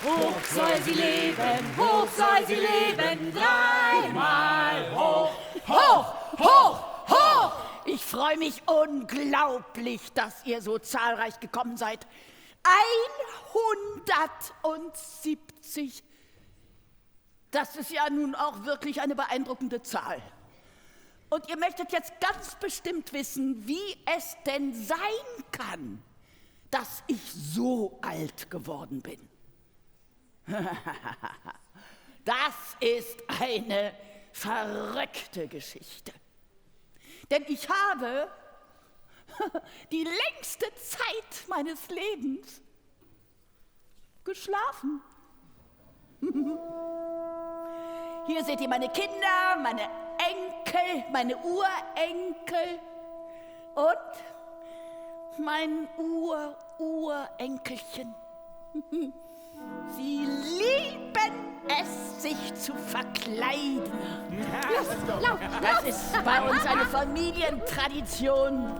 Hoch soll sie leben, dreimal hoch, hoch, hoch, hoch. Ich freue mich unglaublich, dass ihr so zahlreich gekommen seid. 170. Das ist ja nun auch wirklich eine beeindruckende Zahl. Und ihr möchtet jetzt ganz bestimmt wissen, wie es denn sein kann, dass ich so alt geworden bin. Das ist eine verrückte Geschichte. Denn ich habe die längste Zeit meines Lebens geschlafen. Hier seht ihr meine Kinder, meine Enkel, meine Urenkel und mein Urenkelchen. Sie lieben es, sich zu verkleiden. Das ist bei uns eine Familientradition.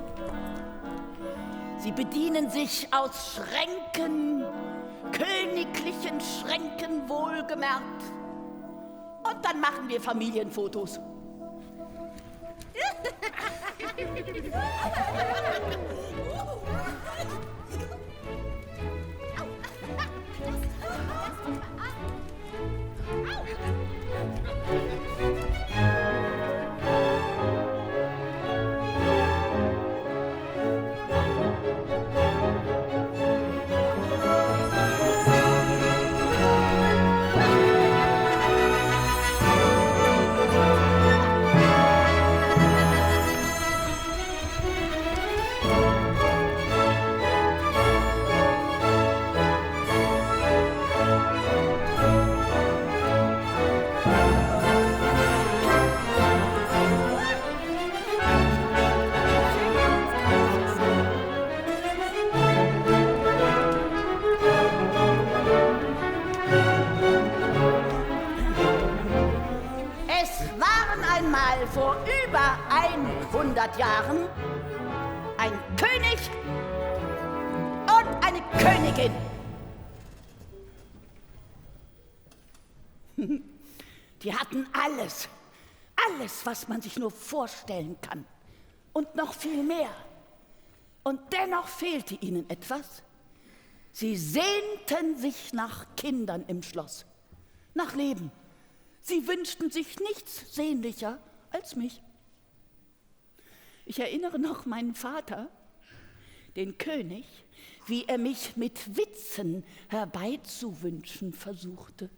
Sie bedienen sich aus Schränken, königlichen Schränken wohlgemerkt. Und dann machen wir Familienfotos. Vor über 100 Jahren ein König und eine Königin. Die hatten alles, was man sich nur vorstellen kann und noch viel mehr. Und dennoch fehlte ihnen etwas. Sie sehnten sich nach Kindern im Schloss, nach Leben. Sie wünschten sich nichts sehnlicher als mich. Ich erinnere noch meinen Vater, den König, wie er mich mit Witzen herbeizuwünschen versuchte.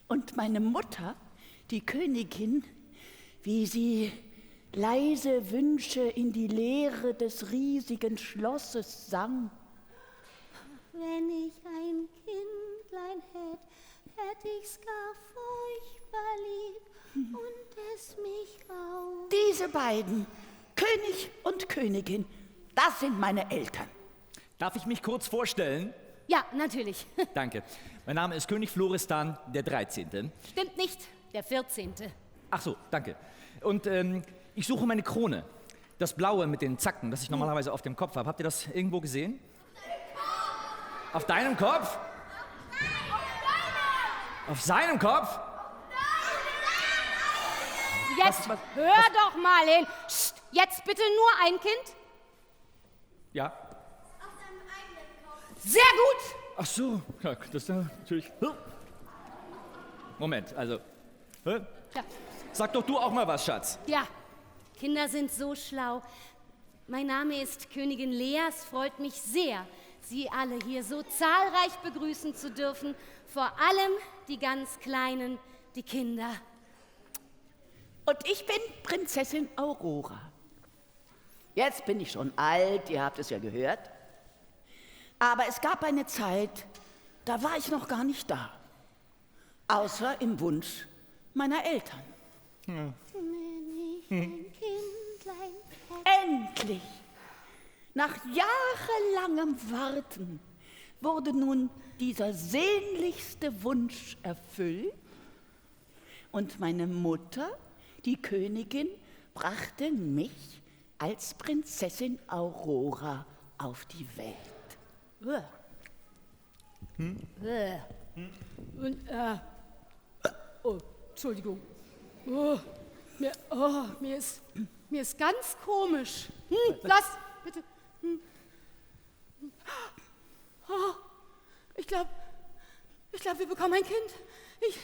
Und meine Mutter, die Königin, wie sie leise Wünsche in die Leere des riesigen Schlosses sang. Wenn ich ein Kindlein hätt ich's gar furchtbar lieb und es mich auch. Diese beiden, König und Königin, das sind meine Eltern. Darf ich mich kurz vorstellen? Ja, natürlich. Danke. Mein Name ist König Floristan der 13. Stimmt nicht, der 14. Ach so, danke. Und ich suche meine Krone. Das Blaue mit den Zacken, das ich normalerweise auf dem Kopf habe. Habt ihr das irgendwo gesehen? Auf deinem Kopf? Auf seinem Kopf? Jetzt hör doch mal hin. Psst, jetzt bitte nur ein Kind. Ja. Auf seinem eigenen Kopf. Sehr gut. Ach so, ja, das ist natürlich... Moment, also... Ja. Sag doch du auch mal was, Schatz. Ja, Kinder sind so schlau. Mein Name ist Königin Lea. Es freut mich sehr, Sie alle hier so zahlreich begrüßen zu dürfen. Vor allem die ganz Kleinen, die Kinder. Und ich bin Prinzessin Aurora. Jetzt bin ich schon alt, ihr habt es ja gehört. Aber es gab eine Zeit, da war ich noch gar nicht da. Außer im Wunsch meiner Eltern. Wenn ich ein Kindlein Endlich! Nach jahrelangem Warten wurde nun dieser sehnlichste Wunsch erfüllt. Und meine Mutter, die Königin, brachte mich als Prinzessin Aurora auf die Welt. Und, oh, Entschuldigung. Mir ist ganz komisch. Lass, bitte. Oh, ich glaube, wir bekommen ein Kind. Ich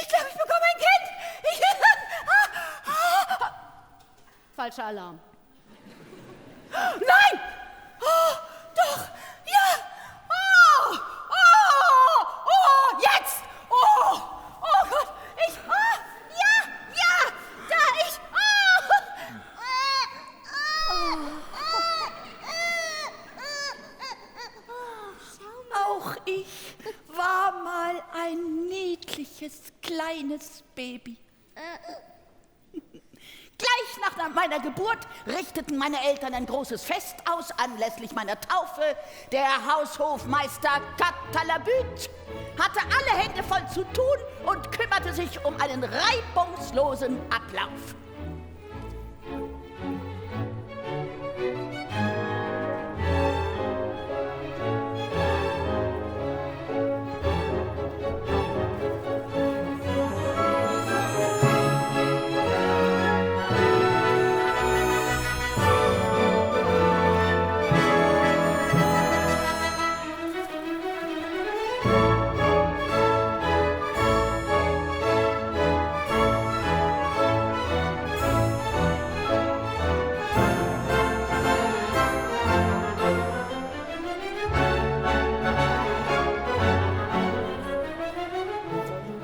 glaube, ich bekomme ein Kind. Falscher Alarm. Nein! Oh, doch! Ja! Jetzt! Oh Gott! Auch ich war mal ein niedliches, kleines Baby. Gleich nach meiner Geburt richteten meine Eltern ein großes Fest aus, anlässlich meiner Taufe. Der Haushofmeister Katalabüt hatte alle Hände voll zu tun und kümmerte sich um einen reibungslosen Ablauf.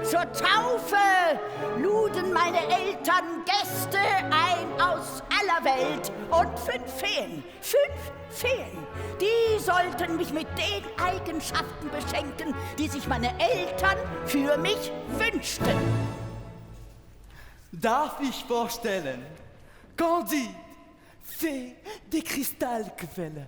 Zur Taufe luden meine Eltern Gäste ein aus aller Welt und 5 Feen. 5 Feen. Die sollten mich mit den Eigenschaften beschenken, die sich meine Eltern für mich wünschten. Darf ich vorstellen? Candide, Fee der Kristallquelle.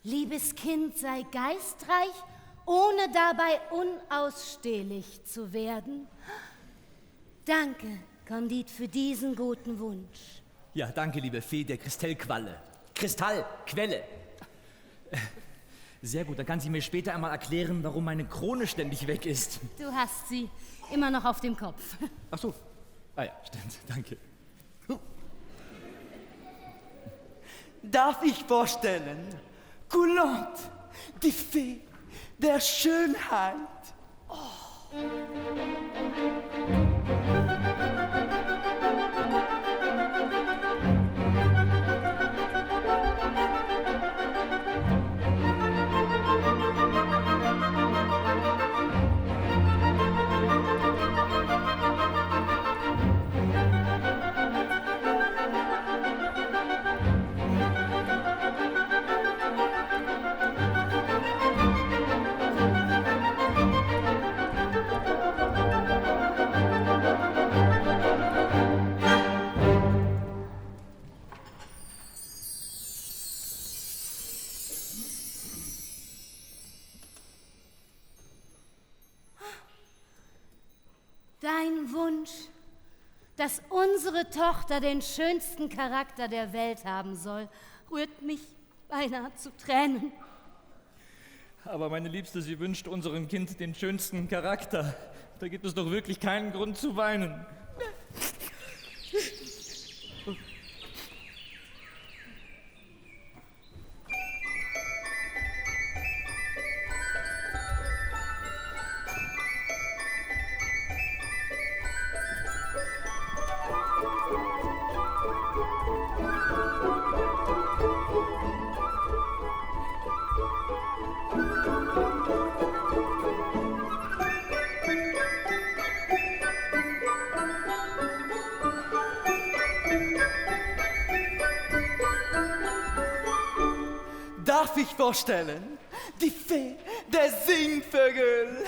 Liebes Kind, sei geistreich, ohne dabei unausstehlich zu werden. Danke, Candide, für diesen guten Wunsch. Ja, danke, liebe Fee der Kristallquelle. Kristallquelle. Sehr gut, dann kann sie mir später einmal erklären, warum meine Krone ständig weg ist. Du hast sie immer noch auf dem Kopf. Ach so. Ah ja, stimmt, danke. Darf ich vorstellen? Coulante, die Fee der Schönheit. Dein Wunsch, dass unsere Tochter den schönsten Charakter der Welt haben soll, rührt mich beinahe zu Tränen. Aber meine Liebste, sie wünscht unserem Kind den schönsten Charakter. Da gibt es doch wirklich keinen Grund zu weinen. Darf ich vorstellen, die Fee der Singvögel.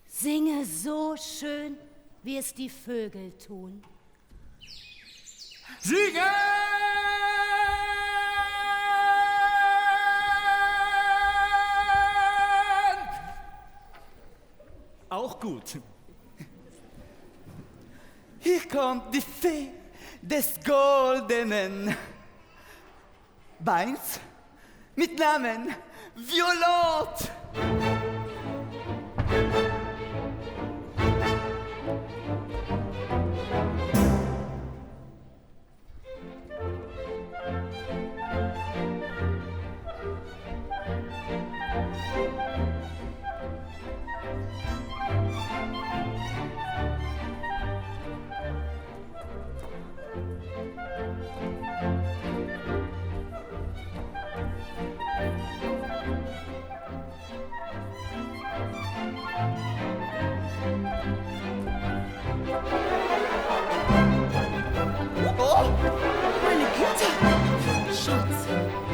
Singe so schön, wie es die Vögel tun. Singen! Auch gut. Hier kommt die Fee des goldenen Beins mit Namen Violett. Meine Güte! Schatz,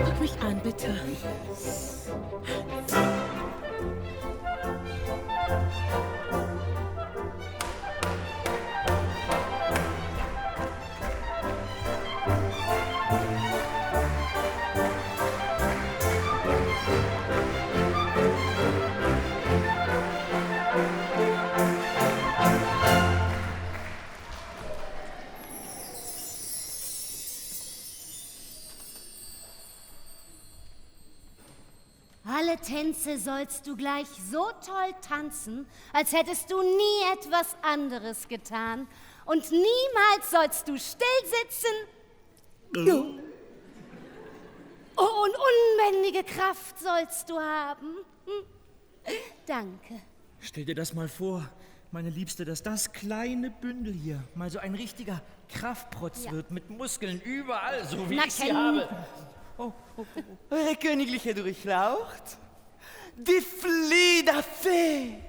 guck mich an, bitte. Alle Tänze sollst du gleich so toll tanzen, als hättest du nie etwas anderes getan. Und niemals sollst du still sitzen. Oh, und unbändige Kraft sollst du haben. Danke. Stell dir das mal vor, meine Liebste, dass das kleine Bündel hier mal so ein richtiger Kraftprotz wird mit Muskeln überall, so wie ich sie habe. Eure königliche Durchlaucht, die Fliederfee.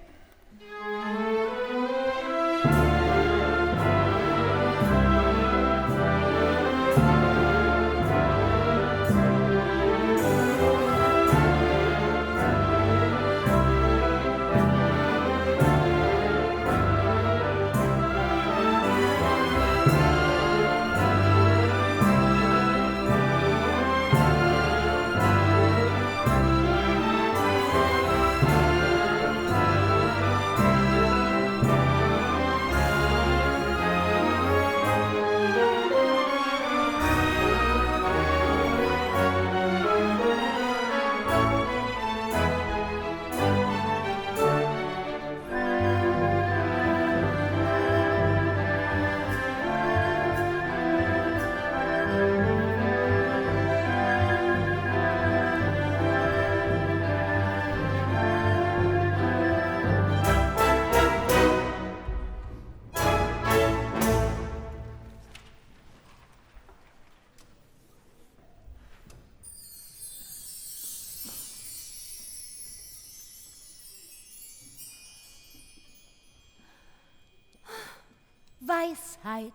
Weisheit.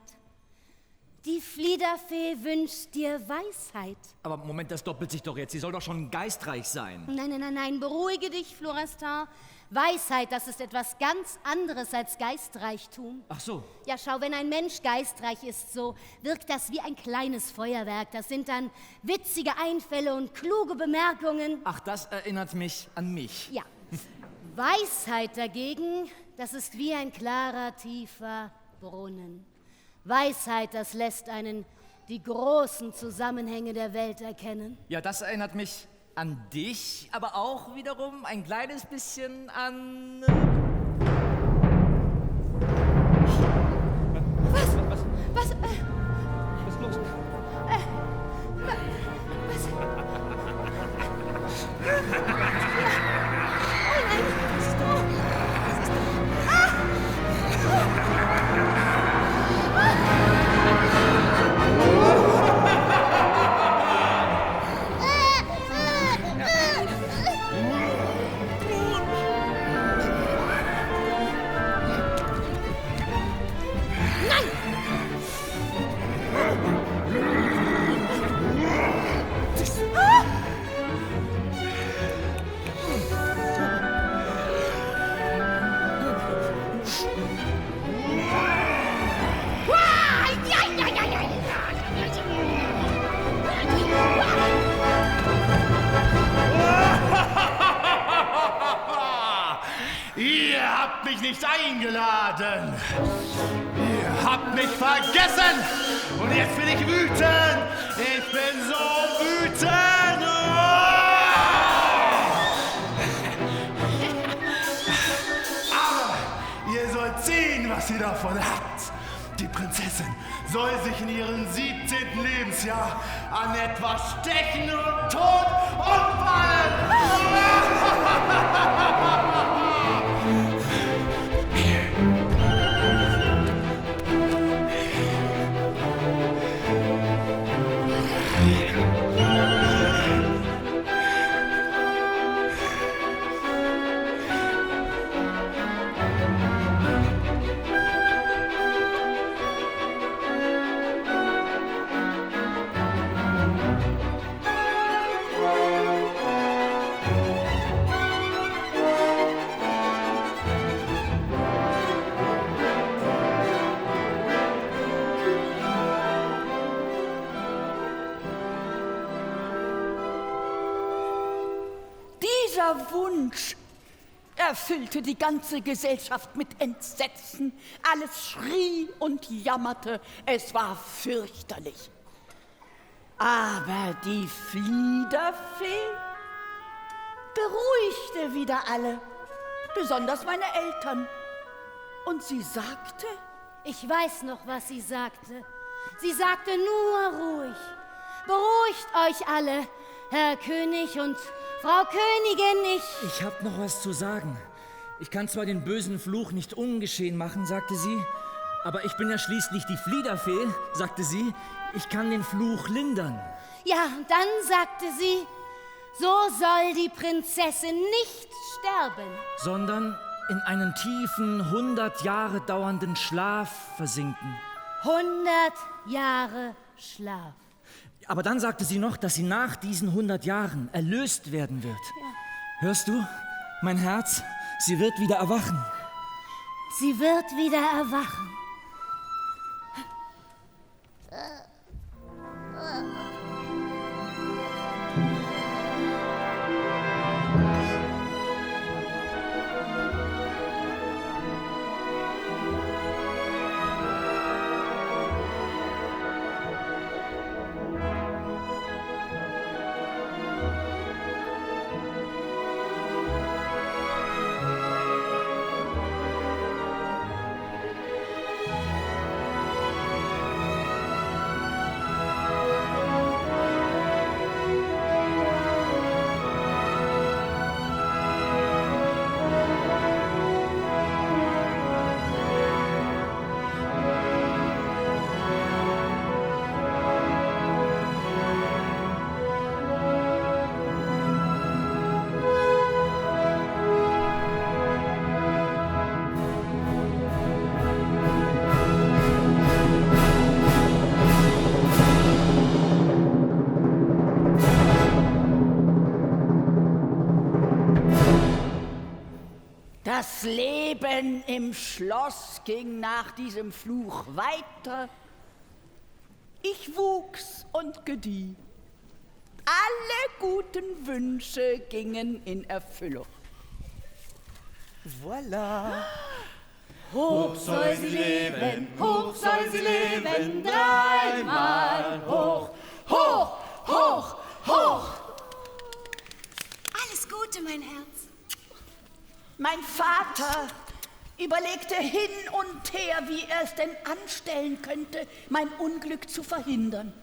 Die Fliederfee wünscht dir Weisheit. Aber Moment, das doppelt sich doch jetzt. Sie soll doch schon geistreich sein. Nein, beruhige dich, Florestan. Weisheit, das ist etwas ganz anderes als Geistreichtum. Ach so. Ja, schau, wenn ein Mensch geistreich ist, so wirkt das wie ein kleines Feuerwerk. Das sind dann witzige Einfälle und kluge Bemerkungen. Ach, das erinnert mich an mich. Ja. Weisheit dagegen, das ist wie ein klarer, tiefer Brunnen. Weisheit, das lässt einen die großen Zusammenhänge der Welt erkennen. Ja, das erinnert mich an dich, aber auch wiederum ein kleines bisschen an... Was? Was ist los? Ihr habt mich nicht eingeladen. Ihr habt mich vergessen. Und jetzt bin ich wütend. Ich bin so wütend. Aber ihr sollt sehen, was ihr davon habt. Die Prinzessin soll sich in ihrem 17. Lebensjahr an etwas stechen und tot umfallen. Dieser Wunsch erfüllte die ganze Gesellschaft mit Entsetzen. Alles schrie und jammerte. Es war fürchterlich. Aber die Fliederfee beruhigte wieder alle, besonders meine Eltern. Und sie sagte... Ich weiß noch, was sie sagte. Sie sagte nur ruhig. Beruhigt euch alle, Herr König und Frau Königin, Ich hab noch was zu sagen. Ich kann zwar den bösen Fluch nicht ungeschehen machen, sagte sie, aber ich bin ja schließlich die Fliederfee, sagte sie. Ich kann den Fluch lindern. Ja, und dann sagte sie, so soll die Prinzessin nicht sterben. Sondern in einen tiefen, 100 Jahre dauernden Schlaf versinken. 100 Jahre Schlaf. Aber dann sagte sie noch, dass sie nach diesen 100 Jahren erlöst werden wird. Ja. Hörst du, mein Herz? Sie wird wieder erwachen. Sie wird wieder erwachen. Das Leben im Schloss ging nach diesem Fluch weiter. Ich wuchs und gedieh. Alle guten Wünsche gingen in Erfüllung. Voilà. Hoch soll sie leben, hoch soll sie leben, dreimal hoch, hoch, hoch, hoch. Alles Gute, mein Herz. Mein Vater überlegte hin und her, wie er es denn anstellen könnte, mein Unglück zu verhindern.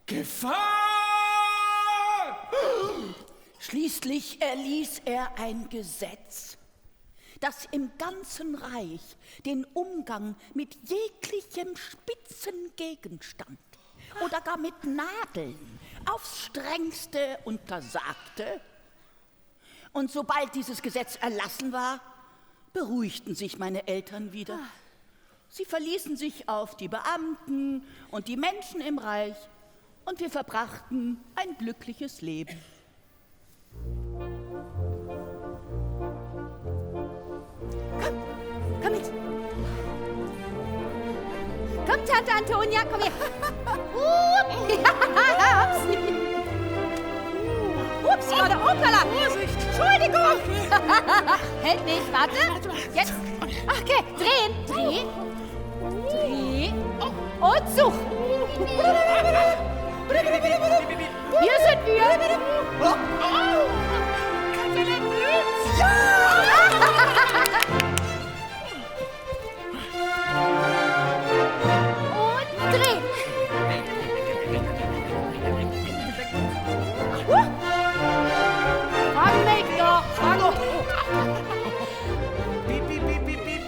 Gefahr! Schließlich erließ er ein Gesetz, das im ganzen Reich den Umgang mit jeglichem spitzen Gegenstand oder gar mit Nadeln aufs Strengste untersagte. Und sobald dieses Gesetz erlassen war, beruhigten sich meine Eltern wieder. Sie verließen sich auf die Beamten und die Menschen im Reich und wir verbrachten ein glückliches Leben. Komm mit. Komm, Tante Antonia, komm her. Upsi. Upsi, oder Opala. Entschuldigung. Hält nicht, warte. Jetzt. Okay, drehen. Dreh. Und such. Hier sind wir. Und drehen. Fang mich doch, fang doch. Piep, piep, piep, piep, piep.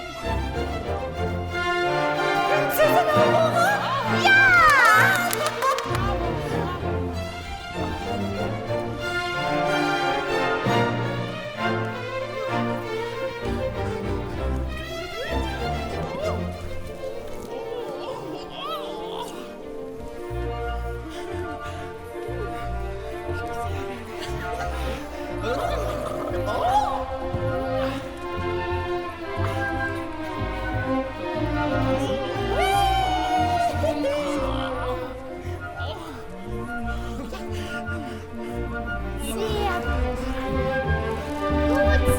Ja! Sehr gut. Gut so.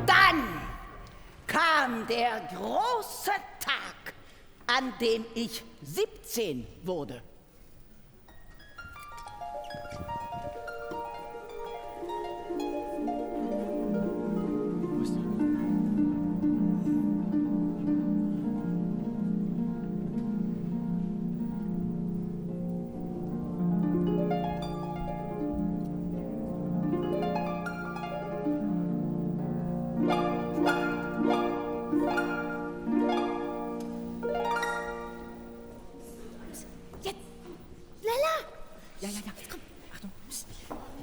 Dann kam der große Tag, an dem ich 17 wurde. Jetzt. Lella. Ja, komm. Achtung. Psst.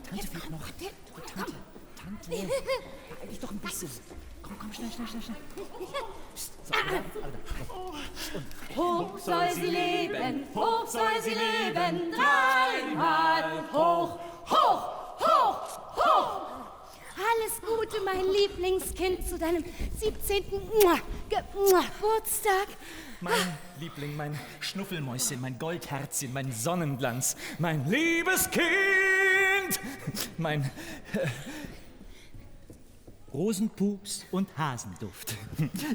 Tante fehlt noch. Tante. Beeil dich doch ein bisschen. Komm, schnell. Psst. So, Hoch soll sie leben, hoch soll sie leben, dreimal hoch, hoch, hoch, hoch. Alles Gute, mein Lieblingskind, zu deinem 17. Geburtstag. Mein Liebling, mein Schnuffelmäuschen, mein Goldherzchen, mein Sonnenglanz, mein liebes Kind, mein Rosenpups und Hasenduft.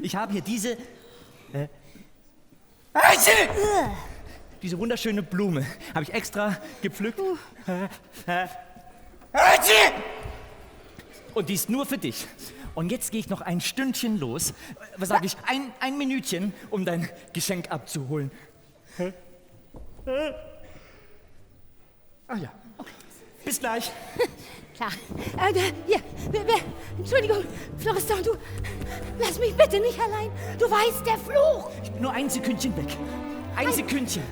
Ich habe hier diese wunderschöne Blume, habe ich extra gepflückt. Und die ist nur für dich. Und jetzt gehe ich noch ein Stündchen los, was sage ich, ein Minütchen, um dein Geschenk abzuholen. Ah ja, okay. Bis gleich. Klar. Hier, Entschuldigung, Florestan, du, lass mich bitte nicht allein. Du weißt, der Fluch. Ich bin nur ein Sekündchen weg. Ein Sekündchen.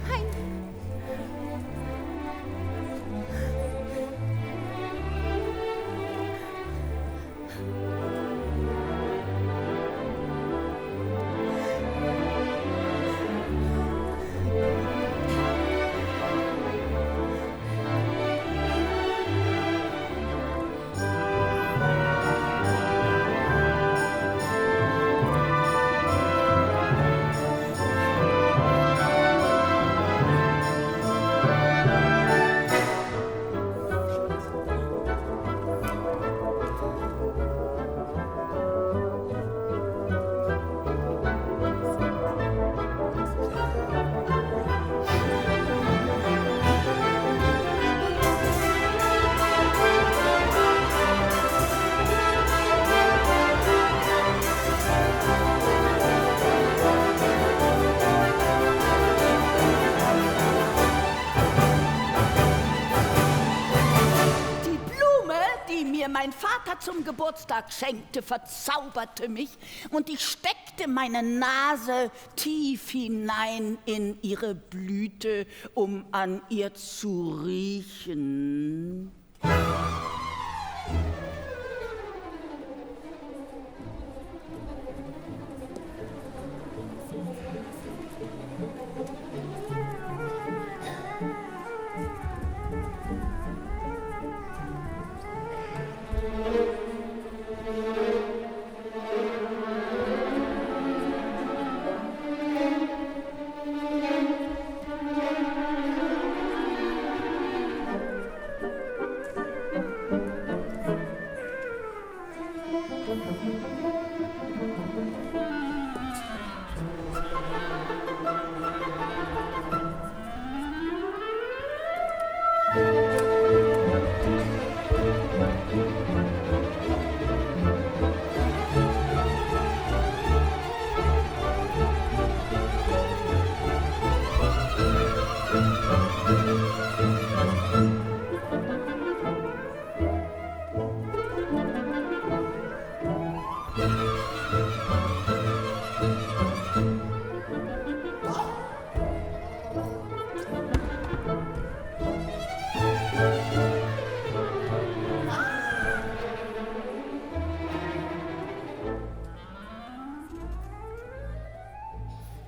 Mein Vater zum Geburtstag schenkte, verzauberte mich und ich steckte meine Nase tief hinein in ihre Blüte, um an ihr zu riechen.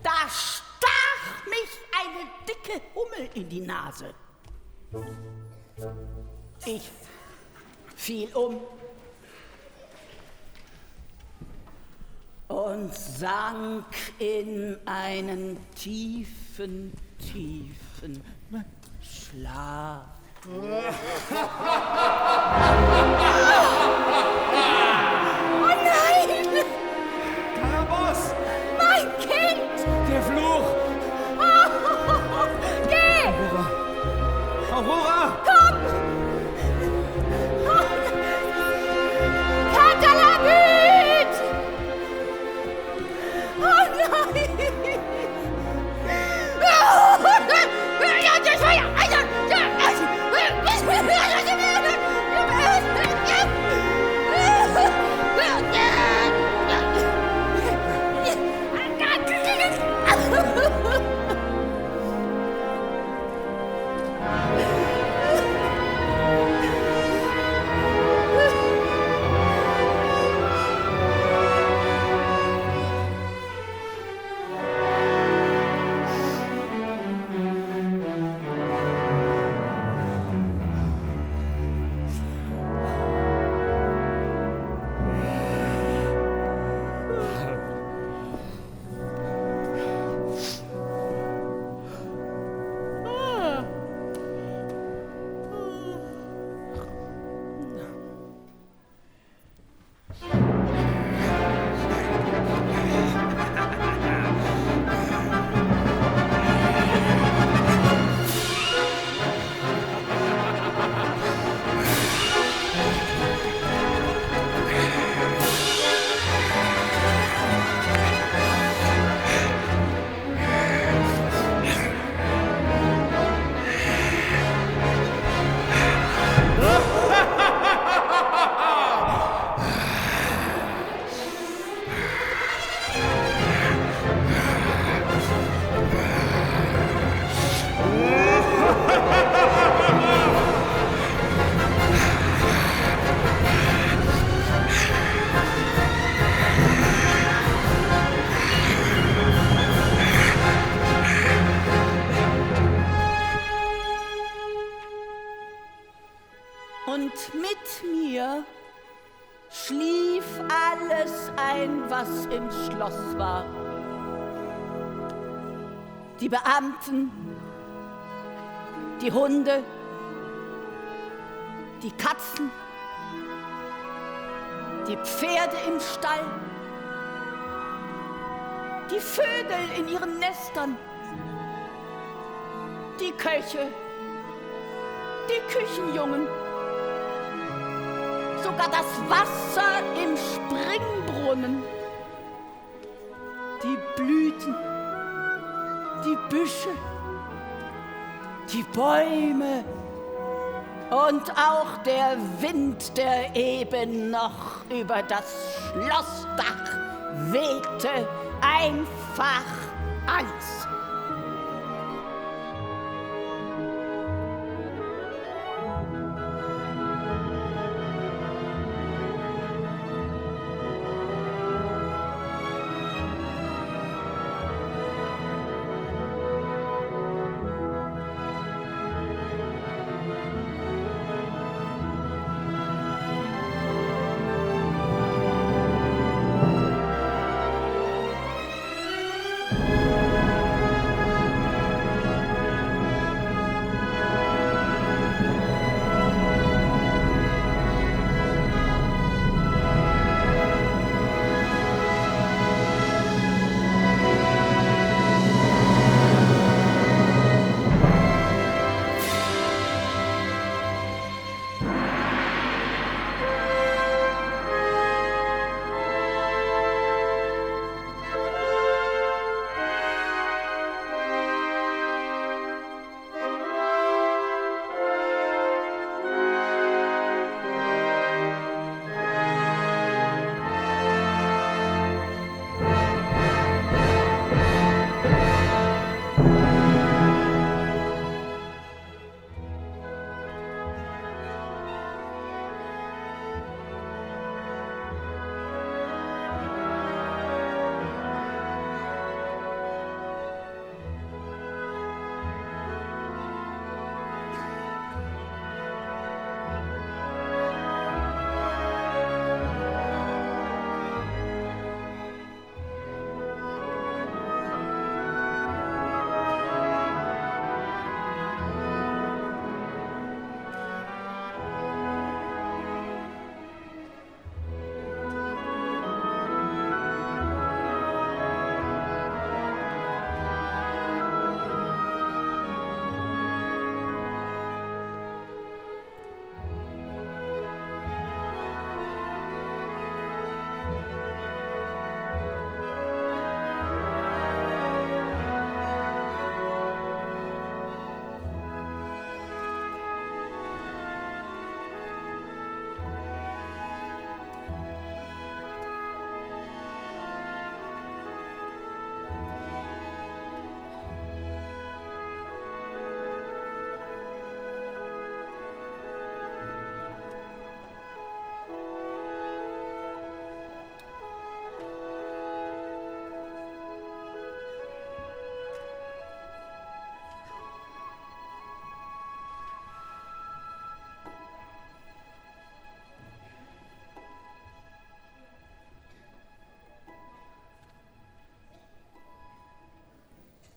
Da stach mich eine dicke Hummel in die Nase. Ich fiel um und sank in einen tiefen, tiefen Schlaf. Oh nein! Karabos! Mein Kind! Der Fluch! Oh, geh! Aurora! Komm! Oh, Katalamit! Oh nein! Ja, das war ja... schlief alles ein, was im Schloss war. Die Beamten, die Hunde, die Katzen, die Pferde im Stall, die Vögel in ihren Nestern, die Köche, die Küchenjungen, sogar das Wasser im Springbrunnen, die Blüten, die Büsche, die Bäume und auch der Wind, der eben noch über das Schlossdach wehte, einfach alles.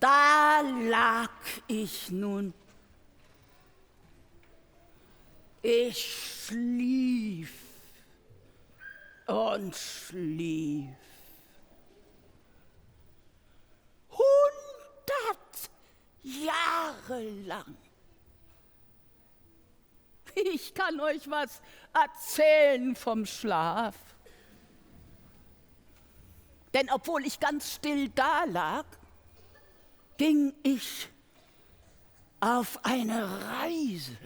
Da lag ich nun. Ich schlief und schlief. 100 Jahre lang. Ich kann euch was erzählen vom Schlaf. Denn obwohl ich ganz still dalag, ging ich auf eine Reise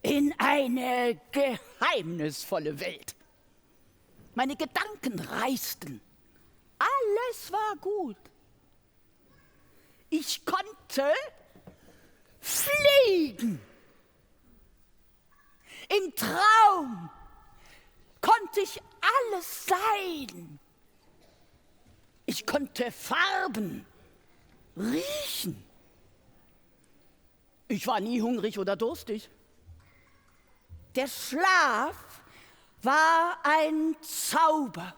in eine geheimnisvolle Welt. Meine Gedanken reisten. Alles war gut. Ich konnte fliegen. Im Traum konnte ich alles sein. Ich konnte Farben riechen. Ich war nie hungrig oder durstig. Der Schlaf war ein Zauber,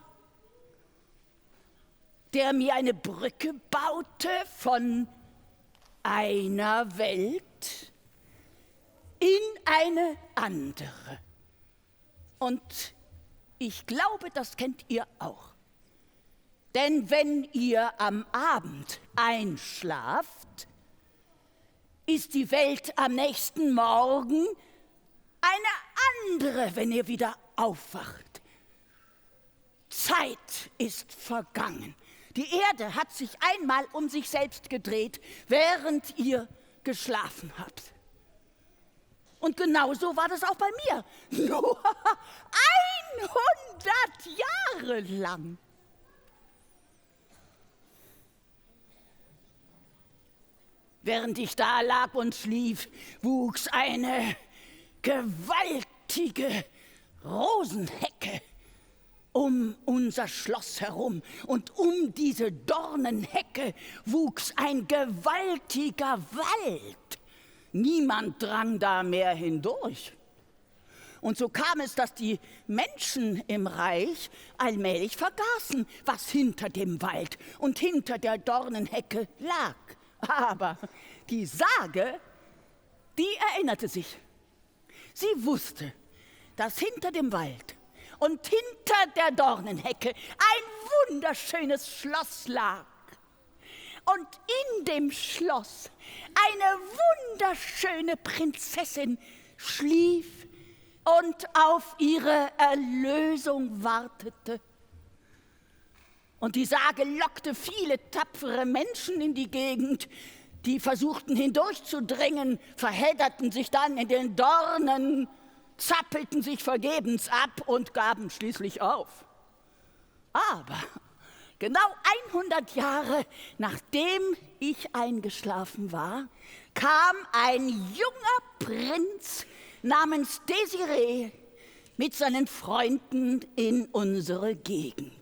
der mir eine Brücke baute von einer Welt in eine andere. Und ich glaube, das kennt ihr auch. Denn wenn ihr am Abend einschlaft, ist die Welt am nächsten Morgen eine andere, wenn ihr wieder aufwacht. Zeit ist vergangen. Die Erde hat sich einmal um sich selbst gedreht, während ihr geschlafen habt. Und genauso war das auch bei mir. Nur 100 Jahre lang. Während ich da lag und schlief, wuchs eine gewaltige Rosenhecke um unser Schloss herum. Und um diese Dornenhecke wuchs ein gewaltiger Wald. Niemand drang da mehr hindurch. Und so kam es, dass die Menschen im Reich allmählich vergaßen, was hinter dem Wald und hinter der Dornenhecke lag. Aber die Sage, die erinnerte sich. Sie wusste, dass hinter dem Wald und hinter der Dornenhecke ein wunderschönes Schloss lag. Und in dem Schloss eine wunderschöne Prinzessin schlief und auf ihre Erlösung wartete. Und die Sage lockte viele tapfere Menschen in die Gegend, die versuchten hindurchzudringen, verhedderten sich dann in den Dornen, zappelten sich vergebens ab und gaben schließlich auf. Aber genau 100 Jahre nachdem ich eingeschlafen war, kam ein junger Prinz namens Desiree mit seinen Freunden in unsere Gegend.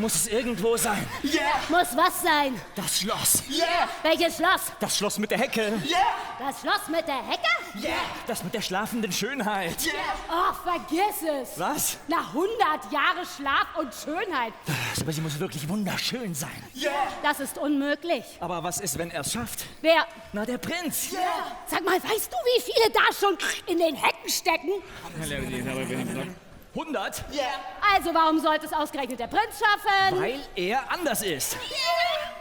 muss es irgendwo sein. Muss was sein? Das Schloss. Welches Schloss? Das Schloss mit der Hecke. Das Schloss mit der Hecke? Das mit der schlafenden Schönheit. Oh, vergiss es. Was? Nach 100 Jahre Schlaf und Schönheit. Aber sie muss wirklich wunderschön sein. Das ist unmöglich. Aber was ist, wenn er es schafft? Wer? Na, der Prinz. Sag mal, weißt du, wie viele da schon in den Hecken stecken? 100? Also warum sollte es ausgerechnet der Prinz schaffen? Weil er anders ist.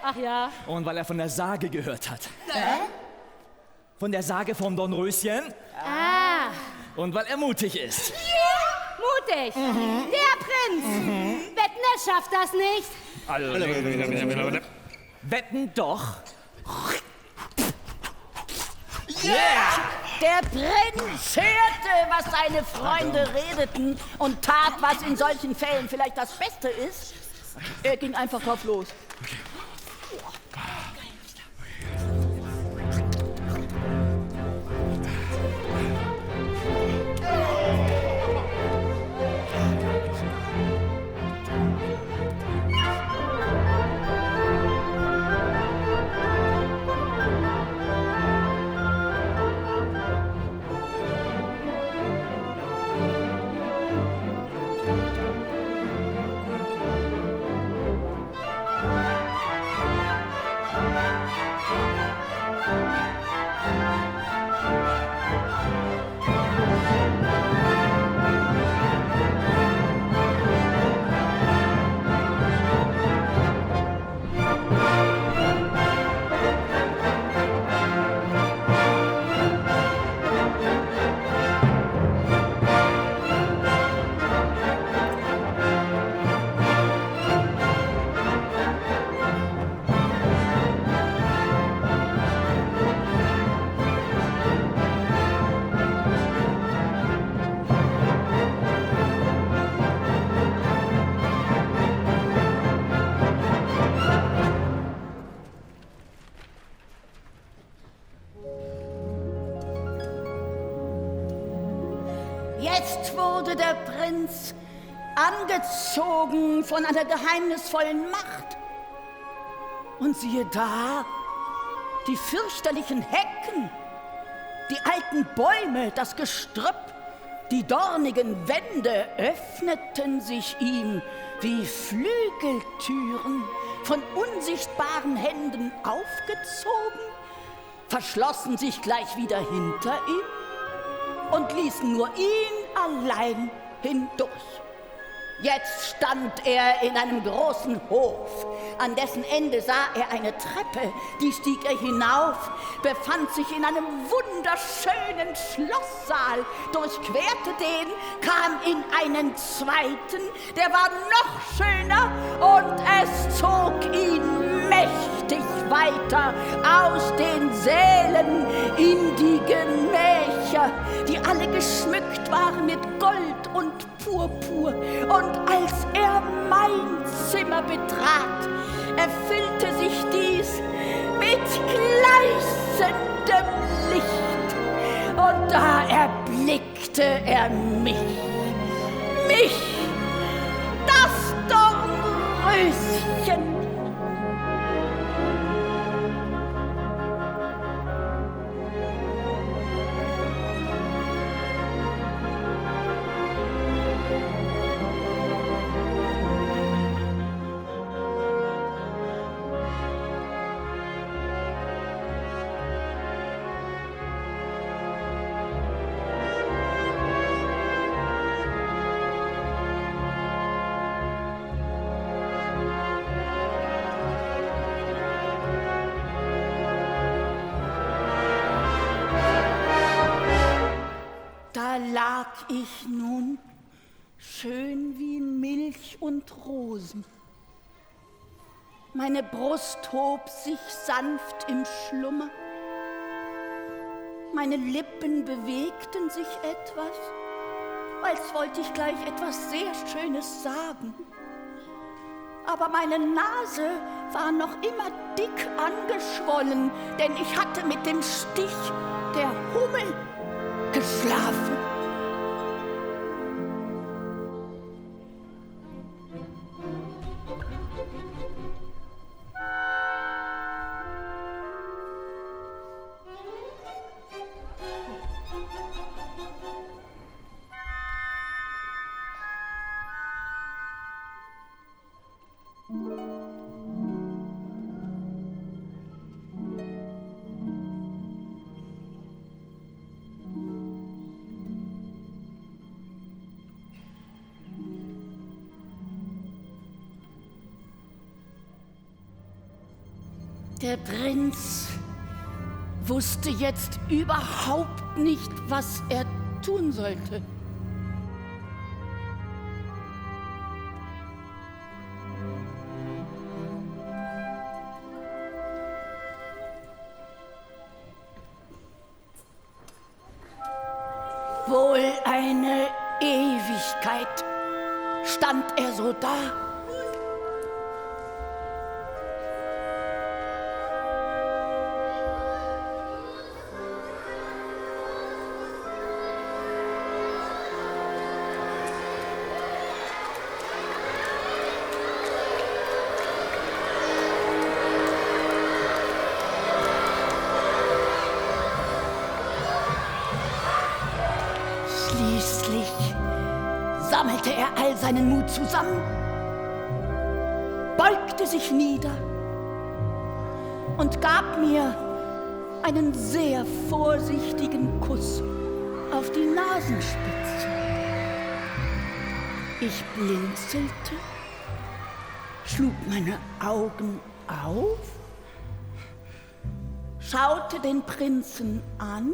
Ach ja. Und weil er von der Sage gehört hat. Von der Sage vom Dornröschen. Ah, Und weil er mutig ist. mutig. Der Prinz. Wetten, er schafft das nicht. Wetten doch. Der Prinz hörte, was seine Freunde redeten und tat, was in solchen Fällen vielleicht das Beste ist. Er ging einfach drauf los. Jetzt wurde der Prinz angezogen von einer geheimnisvollen Macht. Und siehe da, die fürchterlichen Hecken, die alten Bäume, das Gestrüpp, die dornigen Wände öffneten sich ihm wie Flügeltüren, von unsichtbaren Händen aufgezogen, verschlossen sich gleich wieder hinter ihm und ließen nur ihn allein hindurch. Jetzt stand er in einem großen Hof. An dessen Ende sah er eine Treppe, die stieg er hinauf, befand sich in einem wunderschönen Schlosssaal, durchquerte den, kam in einen zweiten, der war noch schöner und es zog ihn mächtig weiter aus den Sälen in die Gemächer, die alle geschmückt waren mit Gold und Purpur. Und als er mein Zimmer betrat, erfüllte sich dies mit gleißendem Licht. Und da erblickte er mich, das Dornröschen. Da lag ich nun, schön wie Milch und Rosen. Meine Brust hob sich sanft im Schlummer. Meine Lippen bewegten sich etwas, als wollte ich gleich etwas sehr Schönes sagen. Aber meine Nase war noch immer dick angeschwollen, denn ich hatte mit dem Stich der Hummel geschlafen. Der Prinz wusste jetzt überhaupt nicht, was er tun sollte. Wohl eine Ewigkeit stand er so da. Schließlich sammelte er all seinen Mut zusammen, beugte sich nieder und gab mir einen sehr vorsichtigen Kuss auf die Nasenspitze. Ich blinzelte, schlug meine Augen auf, schaute den Prinzen an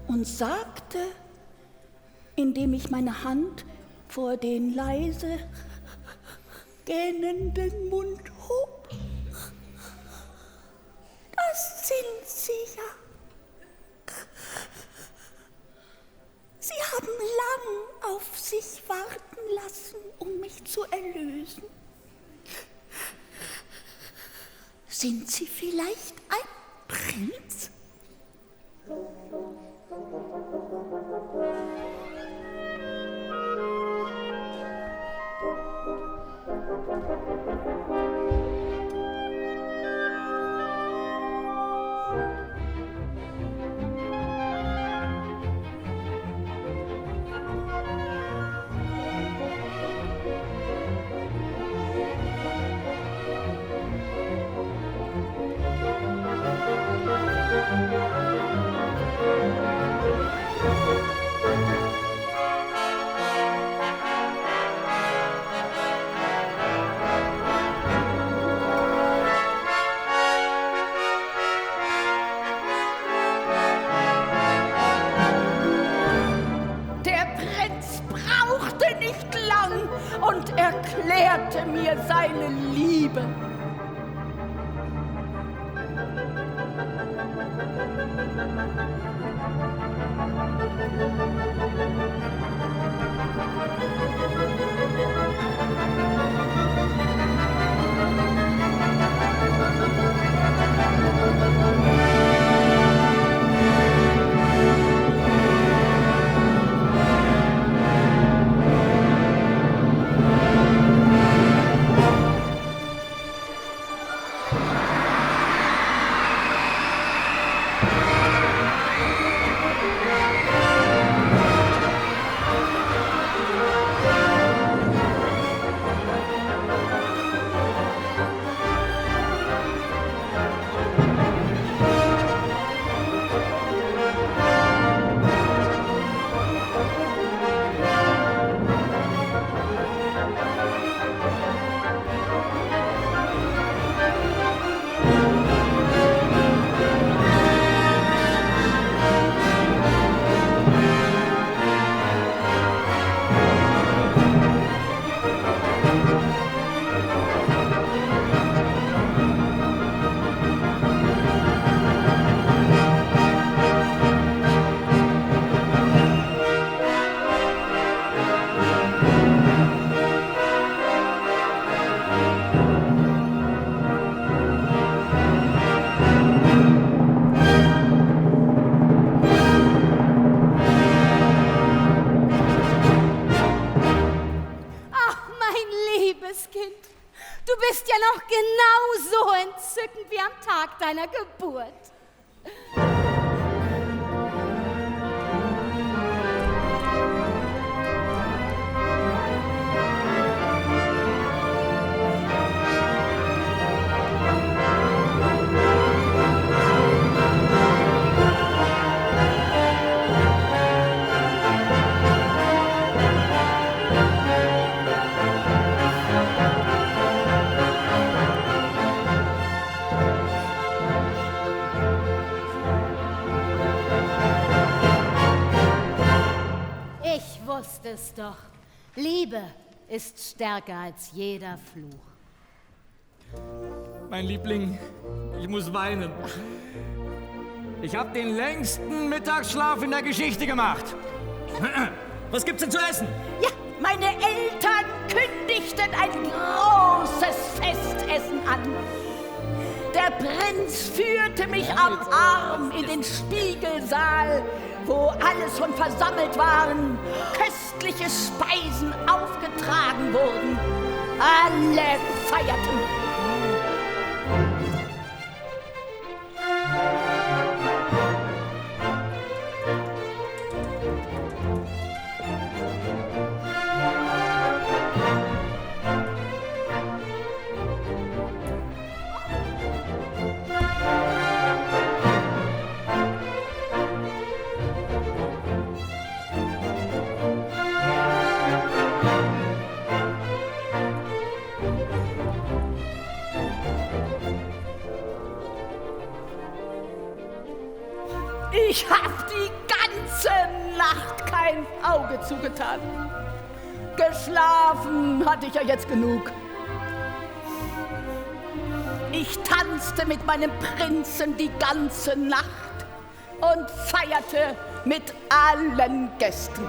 und sagte, indem ich meine Hand vor den leise gähnenden Mund hob: Das sind Sie ja. Sie haben lang auf sich warten lassen, um mich zu erlösen. Sind Sie vielleicht ein Prinz? Und erklärte mir seine Liebe. Du bist ja noch genauso entzückend wie am Tag deiner Geburt. es doch. Liebe ist stärker als jeder Fluch. Mein Liebling, ich muss weinen. Ich habe den längsten Mittagsschlaf in der Geschichte gemacht. Was gibt's denn zu essen? Ja, meine Eltern kündigten ein großes Festessen an. Der Prinz führte mich am Arm in den Spiegelsaal, wo alle schon versammelt waren, köstliche Speisen aufgetragen wurden. Alle feierten. Ich hab die ganze Nacht kein Auge zugetan. Geschlafen hatte ich ja jetzt genug. Ich tanzte mit meinem Prinzen die ganze Nacht und feierte mit allen Gästen.